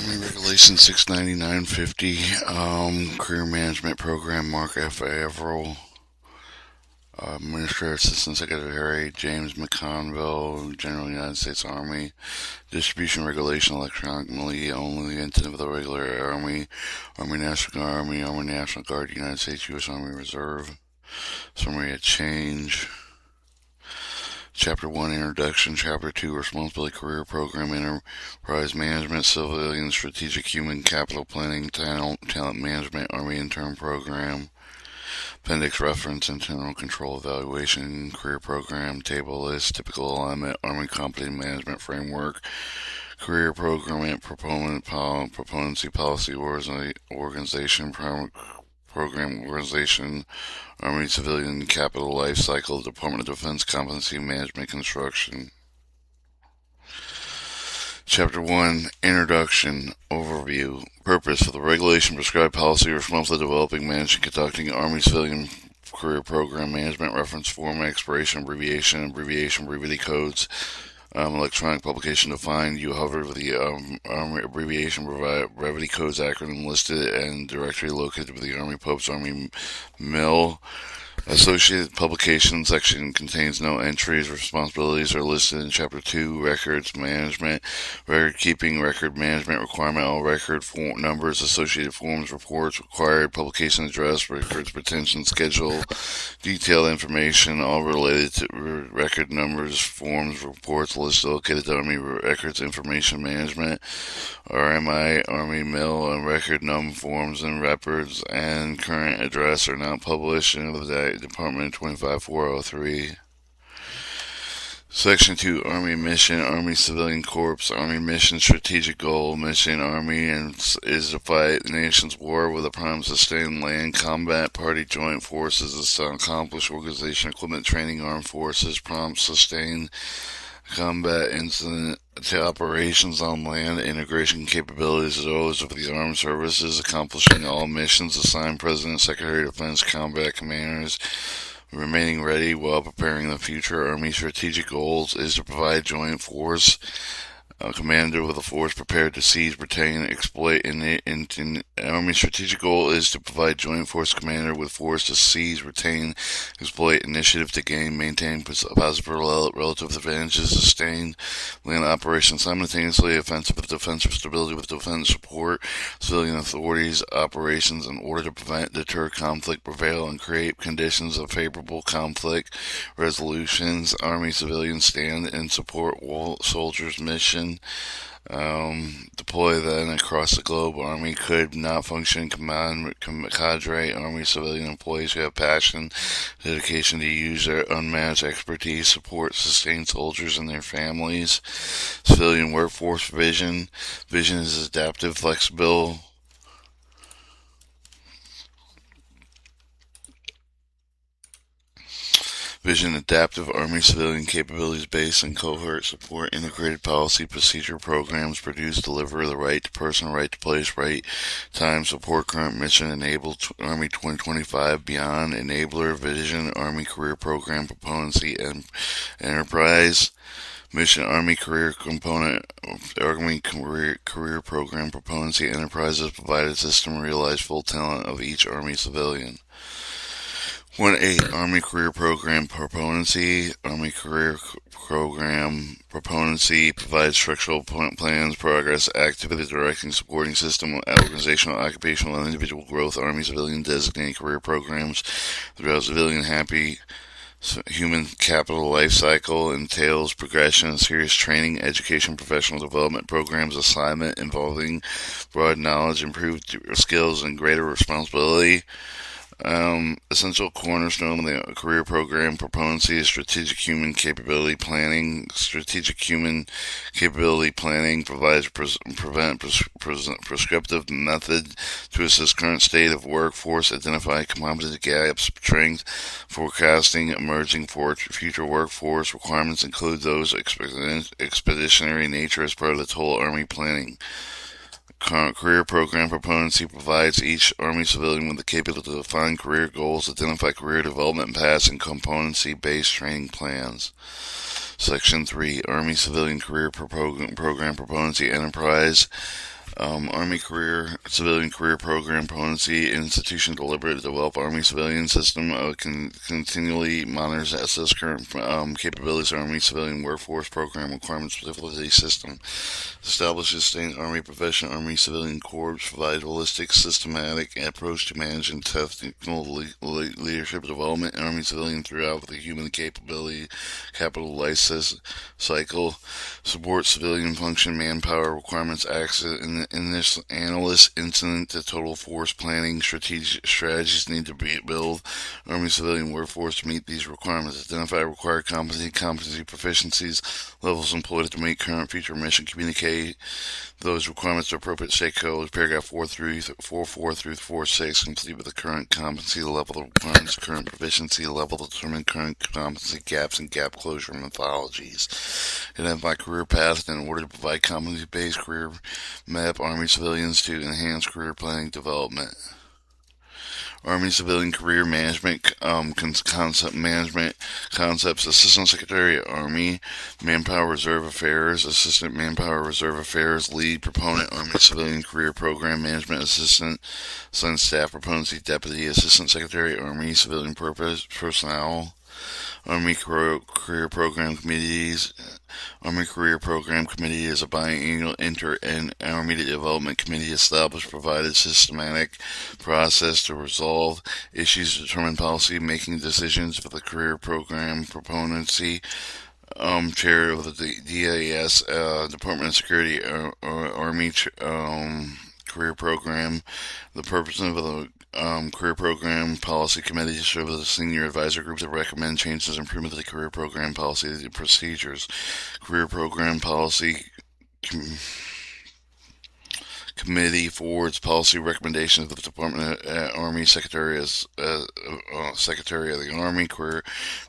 Army Regulation 69950, Career Management Program, Mark F. Averill, Administrative Assistant Secretary James McConville, General United States Army, Distribution Regulation, electronically only, intent of the regular Army, Army National Guard, Army National Guard, United States U.S. Army Reserve, Summary of Change, Chapter 1 Introduction, Chapter 2 Responsibility Career Program, Enterprise Management, Civilian Strategic Human Capital Planning, Talent Management, Army Intern Program, Appendix Reference, Internal Control Evaluation, Career Program, Table List, Typical Alignment, Army Competency Management Framework, Career Program, Proponency Policy Organization, Program Organization, Army Civilian Capital Life Cycle, Department of Defense Competency Management Construction. Chapter 1 Introduction Overview Purpose for the regulation prescribed policy responsible for developing, managing, conducting Army Civilian Career Program Management Reference Form Expiration Abbreviation Brevity Codes electronic publication defined. You hover with the Army abbreviation brevity codes acronym listed and directory located with the Army Pope's Army Mill. Associated Publication section contains no entries. Responsibilities are listed in Chapter 2, Records Management, Record Keeping, Record Management Requirement, all record numbers, associated forms, reports, required publication address, records retention schedule, detailed information, all related to record numbers, forms, reports, list located to Army Records Information Management, RMI, Army Mill, and record number forms and records and current address are not published in the Department 25403. Section 2 Army Mission, Army Civilian Corps, Army Mission Strategic Goal, Mission Army is to fight the nation's war with a prime sustained land combat party joint forces is to accomplish organization, equipment, training, armed forces, prompt sustained combat incident to operations on land, integration capabilities of those of the armed services, accomplishing all missions assigned President, Secretary of Defense, combat commanders, remaining ready while preparing the future. Army strategic goals is to provide joint force commander with a force prepared to seize, retain, exploit. Army strategic goal is to provide joint force commander with force to seize, retain, exploit, initiative to gain, maintain positive relative advantages, sustain land operations simultaneously, offensive with defensive stability with defense support, civilian authorities operations in order to prevent, deter conflict, prevail, and create conditions of favorable conflict resolutions. Army civilians stand and support soldiers' mission. Deploy then across the globe. Army could not function cadre. Army civilian employees who have passion, dedication to use their unmatched expertise, support, sustain soldiers and their families. Civilian workforce vision. Vision is adaptive, flexible, Vision adaptive Army civilian capabilities based on cohort support, integrated policy procedure programs, produce, deliver the right to person, right to place, right time, support current mission, enable Army 2025 beyond, enabler, vision, Army career program, proponency, and enterprise. Mission Army Career Component Army Career Program Proponency Enterprises provided system realize full talent of each Army civilian. 1-8 Army Career Program Proponency. Army Career Program Proponency provides structural plans, progress, activity directing, supporting system, organizational, occupational, and individual growth. Army civilian designated career programs throughout civilian happy human capital life cycle entails progression and serious training, education, professional development programs, assignment involving broad knowledge, improved skills, and greater responsibility. Essential cornerstone of the career program proponency is strategic human capability planning. Strategic human capability planning provides prescriptive method to assess current state of workforce, identify competency gaps, strength, forecasting emerging future workforce requirements, include those expeditionary nature as part of the total Army planning. Career program proponency provides each Army civilian with the capability to define career goals, identify career development paths, and competency-based training plans. Section 3, Army Civilian Career Program Proponency Enterprise. Army Civilian Career Program Proponency Institution deliberate to develop Army civilian system continually monitors assess current capabilities of Army civilian workforce program requirements specificity system establishes state Army professional Army civilian corps provide holistic systematic approach to managing technical leadership development in Army civilian throughout the human capability capital life cycle support civilian function manpower requirements access in this analyst incident to total force planning strategies need to be built Army civilian workforce to meet these requirements. Identify required competency proficiencies, levels employed to meet current future mission. Communicate those requirements to appropriate stakeholders. Paragraph 4 through 4.6 complete with the current competency level, the requirements, current proficiency level, determine current competency gaps and gap closure methodologies. Identify career paths in order to provide competency-based career map Army civilians to enhance career planning development. Army Civilian Career Management Concepts Assistant Secretary Army Manpower Reserve Affairs Assistant Manpower Reserve Affairs Lead Proponent Army Civilian Career Program Management Assistant Staff Proponency Deputy Assistant Secretary Army Civilian Personnel Army Career Program Committees. Army Career Program Committee is a biannual inter- and intermediate development committee established, provided systematic process to resolve issues, determine policy making decisions for the career program proponency. Chair of the DAS, Department of Security, Army Career Program. The purpose of the Career Program Policy Committee to serve as a senior advisor group to recommend changes and improvement to the career program policy procedures. Career Program Policy Committee forwards policy recommendations to the Department of Army Secretary as Secretary of the Army, Career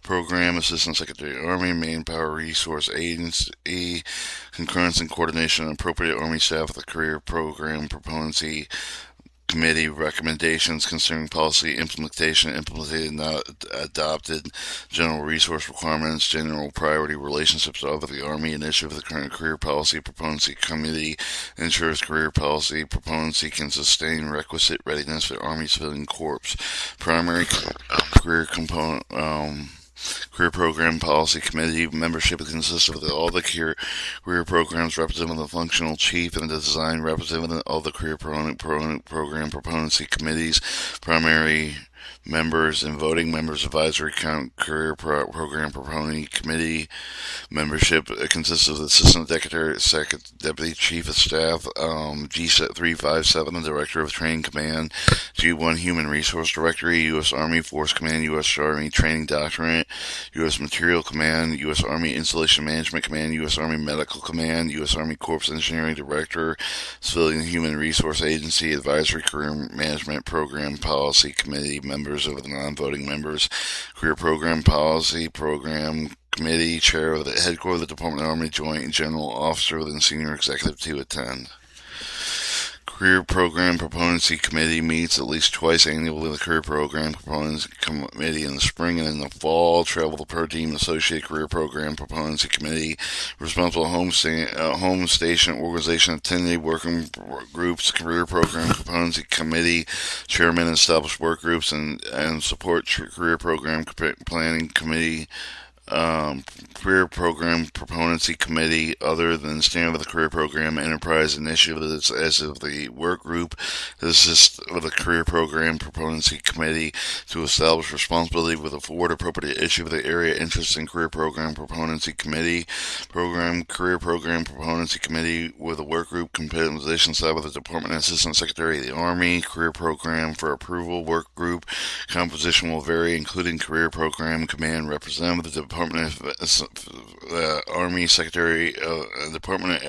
Program Assistant Secretary of the Army, Manpower Resource Agency, concurrence and coordination of appropriate Army staff with the Career Program Proponency Committee recommendations concerning policy implementation, implemented not adopted, general resource requirements, general priority relationships of the Army, initiative of the current Career Policy Proponency Committee ensures career policy proponency can sustain requisite readiness for Army Civilian Corps. Primary career component Career Program Policy Committee membership consists of all the career programs representing the functional chief and the design representative of the career program proponency committees, primary members and voting members, advisory career program proponent committee membership consists of the assistant deputy chief of staff, G357, the director of training command, G1 human resource directory, U.S. Army Force Command, U.S. Army training doctorate, U.S. material command, U.S. Army installation management command, U.S. Army medical command, U.S. Army Corps engineering director, civilian human resource agency, advisory career management program policy committee members of the non-voting members, career program policy program committee, chair of the headquarters of the Department of the Army, joint general officer with senior executive to attend. Career Program Proponency Committee meets at least twice annually. The Career Program Proponency Committee in the spring and in the fall. Travel per team associate Career Program Proponency Committee. Responsible home station organization attendee working groups. Career Program Proponency Committee. Chairman established work groups and support Career Program Planning Committee. Career Program Proponency Committee, other than standard of the Career Program Enterprise Initiative as of the work group, to assist with the Career Program Proponency Committee to establish responsibility with a forward appropriate issue of the area interest in Career Program Proponency Committee, Career Program Proponency Committee with a work group compensation side with the Department Assistant Secretary of the Army, Career Program for Approval work group, composition will vary, including Career Program Command representative with the Department of Army Secretary, Department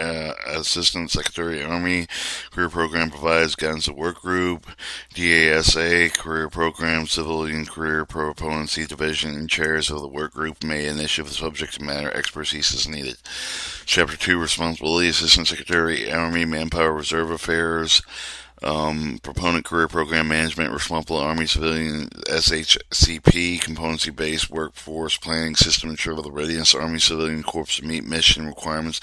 Assistant Secretary of Army. Career Program provides guidance to work group. DASA Career Program Civilian Career Proponency Division and chairs of the work group may initiate the subject matter expertise as needed. Chapter 2 Responsibility Assistant Secretary Army Manpower Reserve Affairs. Proponent Career Program Management, responsible Army Civilian SHCP, competency-based workforce planning system, ensure the readiness Army Civilian Corps to meet mission requirements.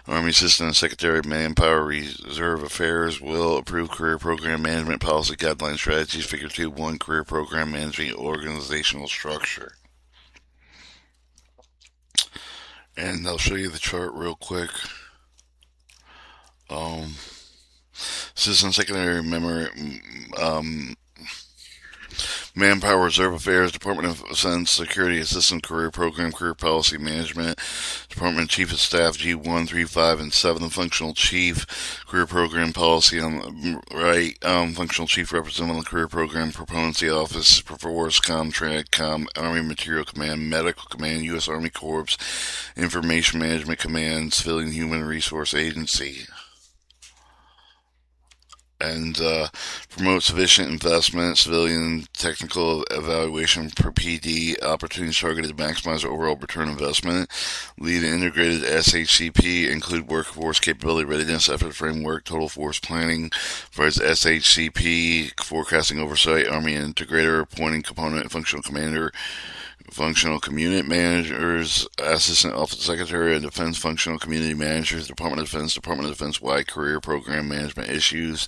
Army Assistant Secretary of Manpower Reserve Affairs will approve career program management policy guidelines strategies. Figure 2.1 Career Program Management organizational structure. And I'll show you the chart real quick. Assistant Secretary Manpower Reserve Affairs, Department of Defense Security Assistant Career Program, Career Policy Management, Department Chief of Staff G1, 3, 5, and 7, Functional Chief, Career Program Policy on the right, Functional Chief Representative Career Program, Proponency Office, Force Contract, Army Material Command, Medical Command, U.S. Army Corps, Information Management Command, Civilian Human Resource Agency. And promote sufficient investment, civilian technical evaluation per PD, opportunities targeted to maximize overall return investment, lead integrated SHCP, include workforce capability readiness effort framework, total force planning, provides SHCP, forecasting oversight, Army integrator, appointing component functional commander, functional community managers, assistant office secretary of defense, functional community managers, Department of Defense wide career program management issues.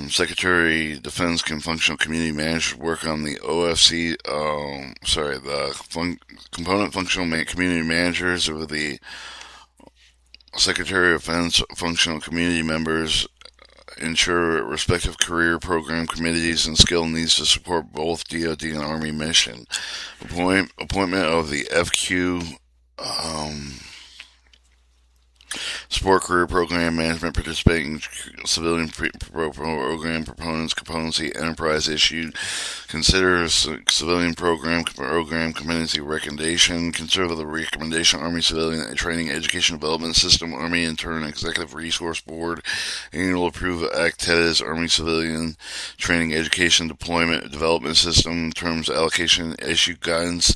Secretary of Defense can functional community managers work on the OFC, component functional community managers or the Secretary of Defense functional community members ensure respective career program committees and skill needs to support both DoD and Army mission. Appointment of the FQ support career program management, participating civilian program proponents, competency enterprise issued. Consider civilian program competency recommendation. Consider the recommendation Army Civilian Training Education Development System, Army Intern Executive Resource Board, annual approved ACTEDS, Army Civilian Training Education Deployment Development System, terms allocation issue guidance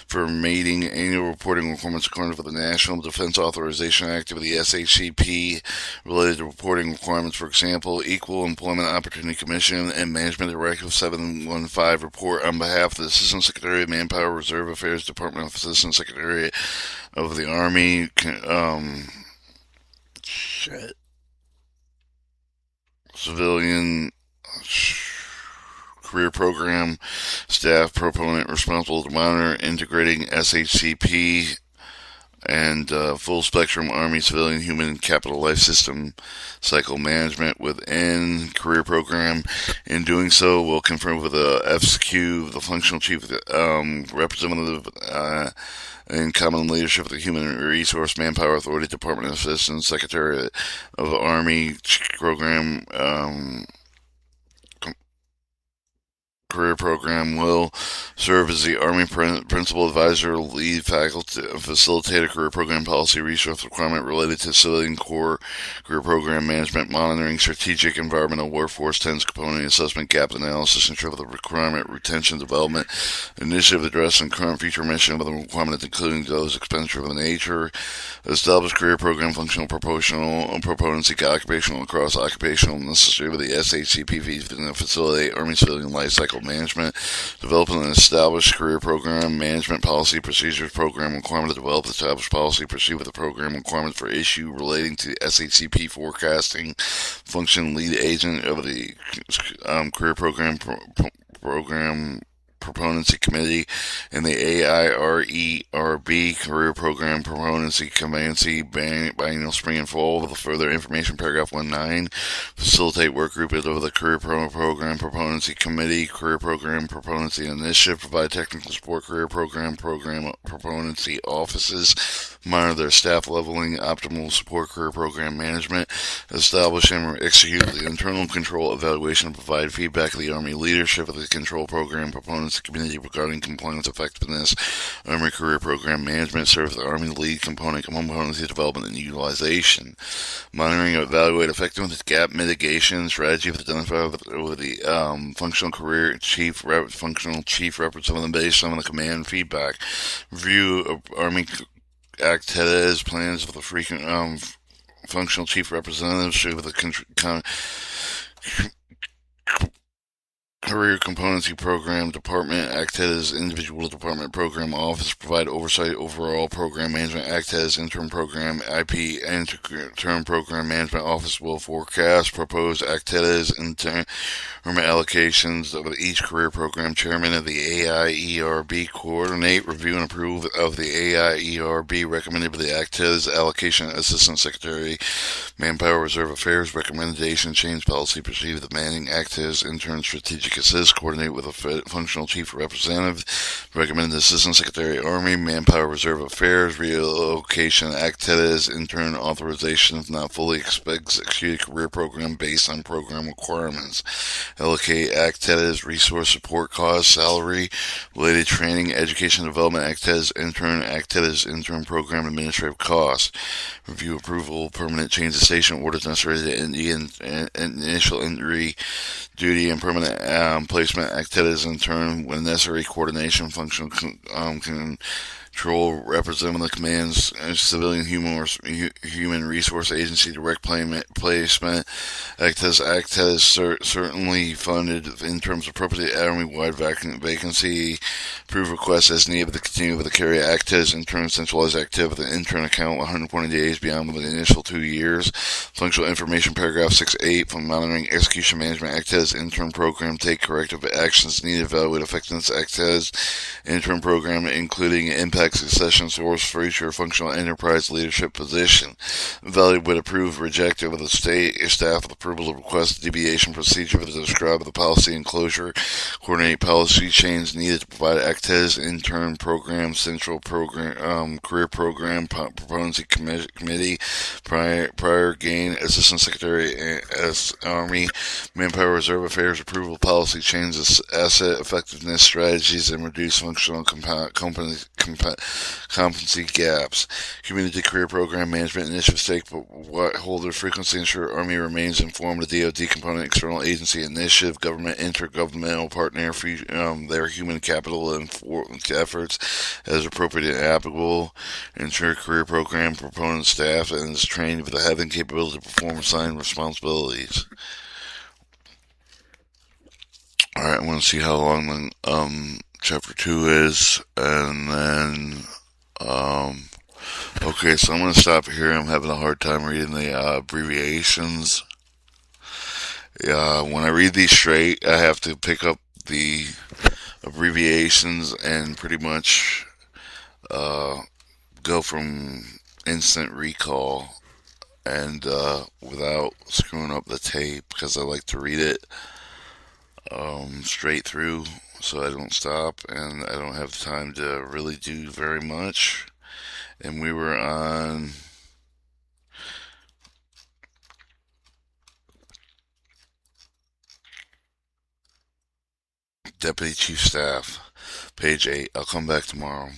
for mating, annual reporting requirements according to the National Defense Authorization Act of the SHCP related to reporting requirements, for example, Equal Employment Opportunity Commission and Management Directive 715 report on behalf of the Assistant Secretary of Manpower Reserve Affairs, Department of Assistant Secretary of the Army, Civilian Career Program Staff Proponent responsible to monitor integrating SHCP and full spectrum Army Civilian Human Capital Life System Cycle Management within Career Program. In doing so, we'll confirm with the FQ, the Functional Chief Representative in common leadership of the Human Resource Manpower Authority, Department of Assistance, Secretary of Army Program Career Program will serve as the Army Principal Advisor, lead faculty, facilitate a career program policy resource requirement related to Civilian Corps Career Program Management, monitoring strategic environmental workforce trends, component assessment, gap analysis, ensure the requirement, retention, development, initiative addressing current future mission of the requirement, including those expenditure of the nature, establish career program functional proportional proponency, occupational and cross-occupational necessary with the SHCP facilitate Army Civilian Life Cycle Management, develop and establish career program management policy procedures, program requirement to develop, establish policy, proceed with the program requirements for issue relating to SHCP forecasting, function lead agent of the career program Proponency Committee and the AIRERB Career Program Proponency Committee biennial spring and fall. With further information, paragraph 19. Facilitate work group of the Career Program Proponency Committee, Career Program Proponency Initiative, provide technical support, Career Program Proponency offices, monitor their staff leveling, optimal support career program management, establish and execute the internal control evaluation, provide feedback to the Army leadership of the control program proponents community regarding compliance effectiveness, Army career program management, serve the Army lead componency development and utilization, monitoring and evaluate effectiveness, gap mitigation, strategy for identify with the functional chief representative based on the command feedback, review of Army Acteta's plans of the frequent functional chief representatives of the Career Competency Program Department act as individual department program office provide oversight overall program management act as interim program IP interim program management office will forecast propose act as interim allocations of each career program chairman of the AIERB coordinate review and approve of the AIERB recommended by the act as allocation assistant secretary manpower reserve affairs recommendation change policy proceed with the manning act as intern strategic assist, coordinate with a functional chief representative, recommend the assistant secretary army, manpower reserve affairs, relocation, act as intern authorization if not fully execute career program based on program requirements, allocate act as resource support costs, salary, related training, education development, act as intern program administrative costs, review approval, permanent change of station orders necessary to end the initial entry duty and permanent placement activities in turn when necessary coordination functional control representing the command's civilian human resource agency direct placement act has certainly funded in terms of appropriate army-wide vacancy approve requests as needed to continue with the carry act as intern centralized active with an intern account 120 days beyond the initial 2 years functional information paragraph 6.8 from monitoring execution management act as intern program take corrective actions needed evaluate effectiveness act as intern program including impact succession source for future functional enterprise leadership position evaluate approve reject with the state staff with approval of request deviation procedure for the describe of the policy enclosure coordinate policy change needed to provide act as intern program central program career program proponency committee prior gain assistant secretary as army manpower reserve affairs approval policy changes asset effectiveness strategies and reduce functional competency gaps community career program management initiative stakeholder frequency ensure army remains informed of DoD component external agency initiative government intergovernmental partner their human capital and efforts as appropriate and applicable ensure career program proponent staff and is trained with the having capability to perform assigned responsibilities. Alright, I want to see how long chapter 2 is, and then, okay, so I'm going to stop here. I'm having a hard time reading the abbreviations. When I read these straight, I have to pick up the abbreviations and pretty much go from instant recall and without screwing up the tape because I like to read it straight through so I don't stop and I don't have time to really do very much. And we were on Deputy Chief Staff, page 8. I'll come back tomorrow.